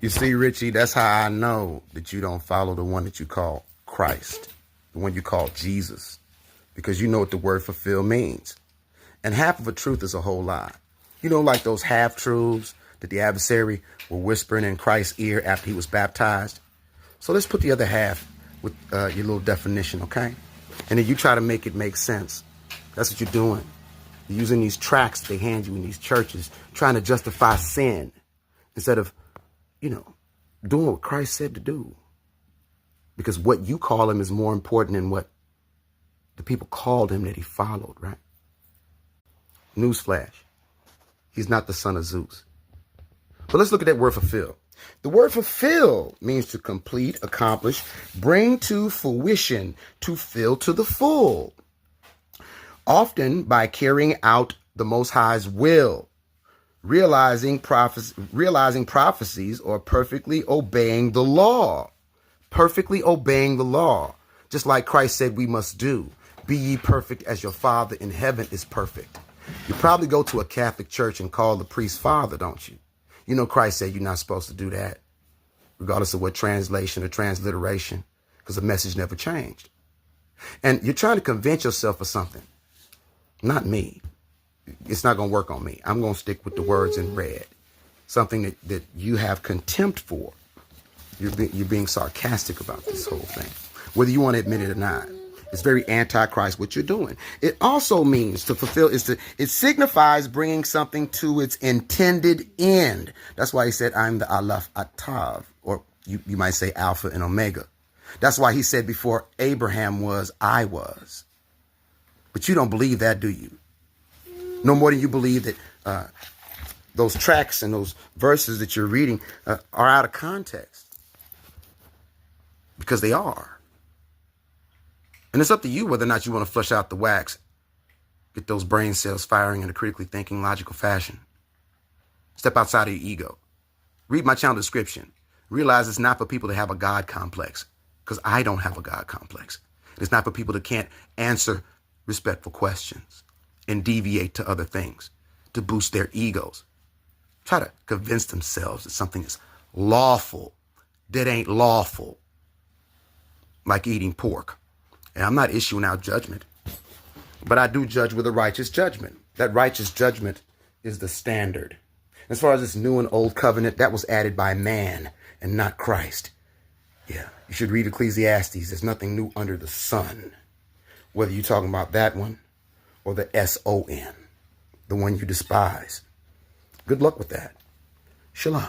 You see, Richie, that's how I know that you don't follow the one that you call Christ, the one you call Jesus, because you know what the word fulfill means. And half of a truth is a whole lie. You know, like those half truths that the adversary were whispering in Christ's ear after he was baptized. So let's put the other half with your little definition, okay? And then you try to make it make sense. That's what you're doing. You're using these tracts they hand you in these churches, trying to justify sin instead of, doing what Christ said to do. Because what you call him is more important than what the people called him that he followed, right? Newsflash. He's not the son of Zeus. But let's look at that word fulfill. The word fulfill means to complete, accomplish, bring to fruition, to fill to the full. Often by carrying out the Most High's will, realizing prophecies, or perfectly obeying the law. Perfectly obeying the law. Just like Christ said we must do. Be ye perfect as your Father in heaven is perfect. You probably go to a Catholic church and call the priest father, don't you? You know Christ said you're not supposed to do that, regardless of what translation or transliteration, because the message never changed. And you're trying to convince yourself of something. Not me. It's not going to work on me. I'm going to stick with the words in red. Something that you have contempt for. You're being sarcastic about this whole thing, whether you want to admit it or not. It's very anti-Christ what you're doing. It also means to fulfill it signifies bringing something to its intended end. That's why he said, I'm the Aleph Atav, or you might say Alpha and Omega. That's why he said before Abraham was, I was. But you don't believe that, do you? No more than you believe that those tracts and those verses that you're reading are out of context. Because they are. And it's up to you whether or not you want to flush out the wax, get those brain cells firing in a critically thinking, logical fashion. Step outside of your ego. Read my channel description. Realize it's not for people that have a God complex, because I don't have a God complex. It's not for people that can't answer respectful questions and deviate to other things to boost their egos. Try to convince themselves that something is lawful that ain't lawful, like eating pork. And I'm not issuing out judgment, but I do judge with a righteous judgment. That righteous judgment is the standard. As far as this new and old covenant, that was added by man and not Christ. Yeah, you should read Ecclesiastes. There's nothing new under the sun. Whether you're talking about that one or the S-O-N, the one you despise. Good luck with that. Shalom.